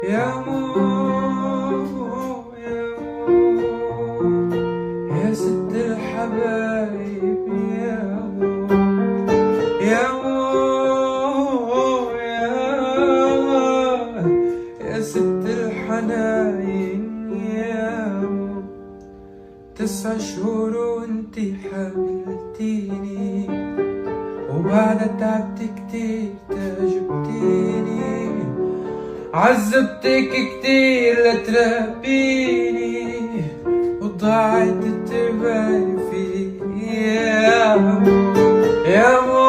يا مو يا مو يا ست الحبايب يا مو يا مو يا ست الحناين يا مو 9 شهور وانتي حبلتيني وبعد تعبت كتير تعجبتيني عذبتك كتير لتربيني وضاعت الترباية فيني يا مو